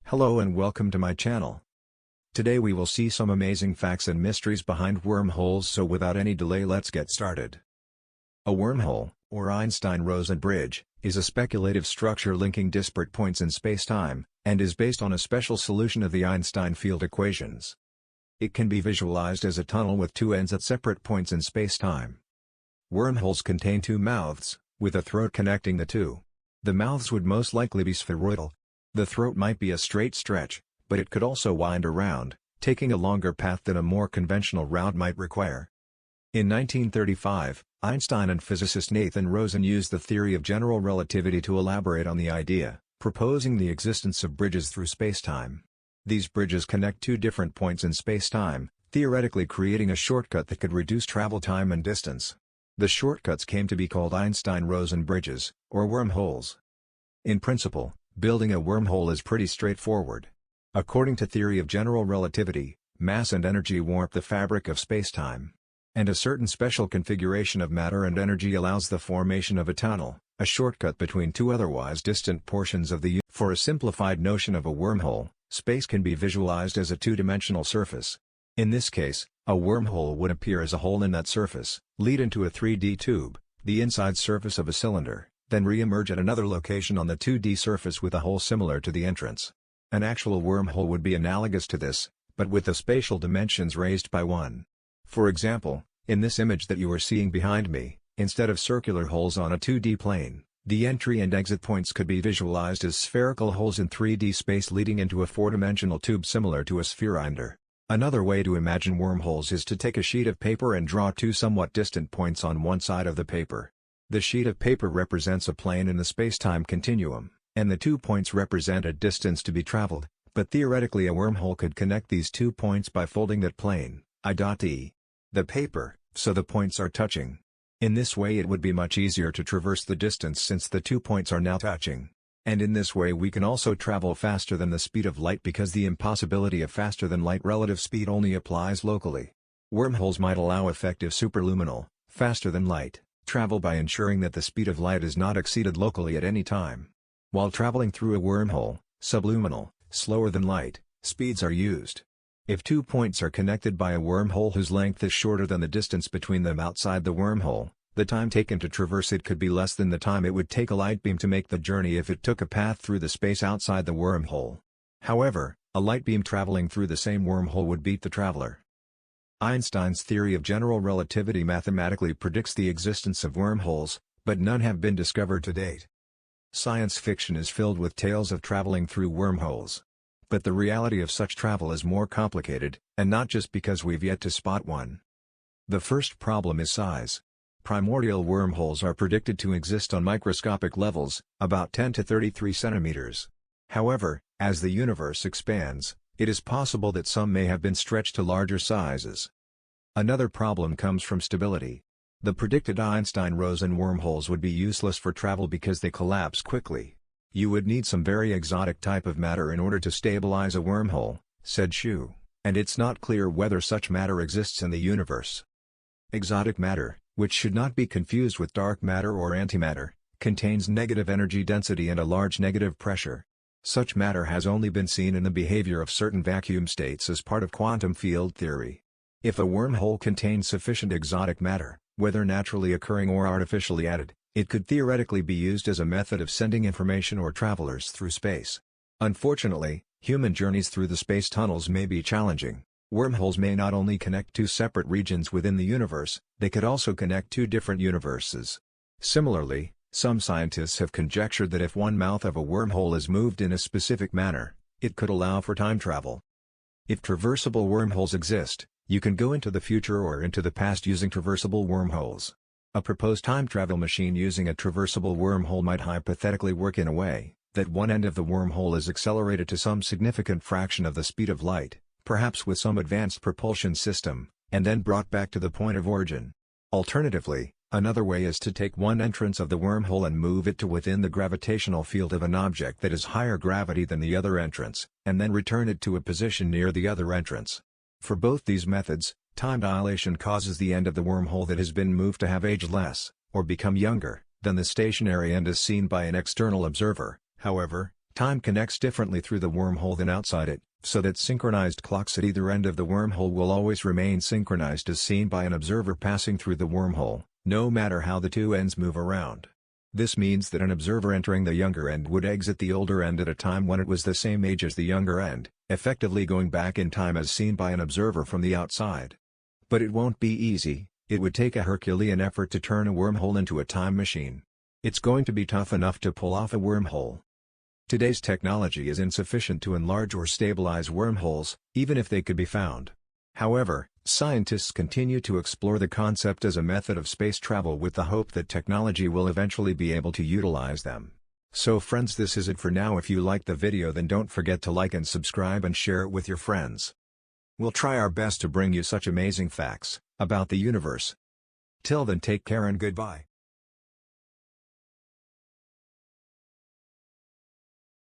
Hello and welcome to my channel. Today we will see some amazing facts and mysteries behind wormholes, so without any delay let's get started. A wormhole, or Einstein-Rosen bridge, is a speculative structure linking disparate points in space-time, and is based on a special solution of the Einstein field equations. It can be visualized as a tunnel with two ends at separate points in space-time. Wormholes contain two mouths, with a throat connecting the two. The mouths would most likely be spheroidal. The throat might be a straight stretch, but it could also wind around, taking a longer path than a more conventional route might require. In 1935, Einstein and physicist Nathan Rosen used the theory of general relativity to elaborate on the idea, proposing the existence of bridges through spacetime. These bridges connect two different points in spacetime, theoretically creating a shortcut that could reduce travel time and distance. The shortcuts came to be called Einstein-Rosen bridges, or wormholes. In principle, building a wormhole is pretty straightforward. According to theory of general relativity, mass and energy warp the fabric of spacetime. And a certain special configuration of matter and energy allows the formation of a tunnel, a shortcut between two otherwise distant portions of the universe. For a simplified notion of a wormhole, space can be visualized as a two-dimensional surface. In this case, a wormhole would appear as a hole in that surface, lead into a 3D tube, the inside surface of a cylinder, then re-emerge at another location on the 2D surface with a hole similar to the entrance. An actual wormhole would be analogous to this, but with the spatial dimensions raised by 1. For example, in this image that you are seeing behind me, instead of circular holes on a 2D plane, the entry and exit points could be visualized as spherical holes in 3D space leading into a 4-dimensional tube similar to a spheroid. Another way to imagine wormholes is to take a sheet of paper and draw two somewhat distant points on one side of the paper. The sheet of paper represents a plane in the spacetime continuum, and the 2 points represent a distance to be traveled, but theoretically a wormhole could connect these 2 points by folding that plane, I.e. the paper, so the points are touching. In this way it would be much easier to traverse the distance since the 2 points are now touching. And in this way we can also travel faster than the speed of light because the impossibility of faster than light relative speed only applies locally. Wormholes might allow effective superluminal, faster than light, travel by ensuring that the speed of light is not exceeded locally at any time. While traveling through a wormhole, subluminal, slower than light, speeds are used. If 2 points are connected by a wormhole whose length is shorter than the distance between them outside the wormhole, the time taken to traverse it could be less than the time it would take a light beam to make the journey if it took a path through the space outside the wormhole. However, a light beam traveling through the same wormhole would beat the traveler. Einstein's theory of general relativity mathematically predicts the existence of wormholes, but none have been discovered to date. Science fiction is filled with tales of traveling through wormholes. But the reality of such travel is more complicated, and not just because we've yet to spot one. The first problem is size. Primordial wormholes are predicted to exist on microscopic levels, about 10 to 33 centimeters. However, as the universe expands, it is possible that some may have been stretched to larger sizes. Another problem comes from stability. The predicted Einstein-Rosen wormholes would be useless for travel because they collapse quickly. You would need some very exotic type of matter in order to stabilize a wormhole, said Xu, and it's not clear whether such matter exists in the universe. Exotic matter, which should not be confused with dark matter or antimatter, contains negative energy density and a large negative pressure. Such matter has only been seen in the behavior of certain vacuum states as part of quantum field theory. If a wormhole contains sufficient exotic matter, whether naturally occurring or artificially added, it could theoretically be used as a method of sending information or travelers through space. Unfortunately, human journeys through the space tunnels may be challenging. Wormholes may not only connect two separate regions within the universe, they could also connect two different universes. Similarly, some scientists have conjectured that if one mouth of a wormhole is moved in a specific manner, it could allow for time travel. If traversable wormholes exist, you can go into the future or into the past using traversable wormholes. A proposed time travel machine using a traversable wormhole might hypothetically work in a way that one end of the wormhole is accelerated to some significant fraction of the speed of light, perhaps with some advanced propulsion system, and then brought back to the point of origin. Alternatively, another way is to take one entrance of the wormhole and move it to within the gravitational field of an object that is higher gravity than the other entrance, and then return it to a position near the other entrance. For both these methods, time dilation causes the end of the wormhole that has been moved to have aged less, or become younger, than the stationary end as seen by an external observer. However, Time connects differently through the wormhole than outside it, so that synchronized clocks at either end of the wormhole will always remain synchronized as seen by an observer passing through the wormhole, no matter how the two ends move around. This means that an observer entering the younger end would exit the older end at a time when it was the same age as the younger end, effectively going back in time as seen by an observer from the outside. But it won't be easy. It would take a Herculean effort to turn a wormhole into a time machine. It's going to be tough enough to pull off a wormhole. Today's technology is insufficient to enlarge or stabilize wormholes, even if they could be found. However, scientists continue to explore the concept as a method of space travel with the hope that technology will eventually be able to utilize them. So friends, this is it for now. If you liked the video, then don't forget to like and subscribe and share it with your friends. We'll try our best to bring you such amazing facts about the universe. Till then, take care and goodbye.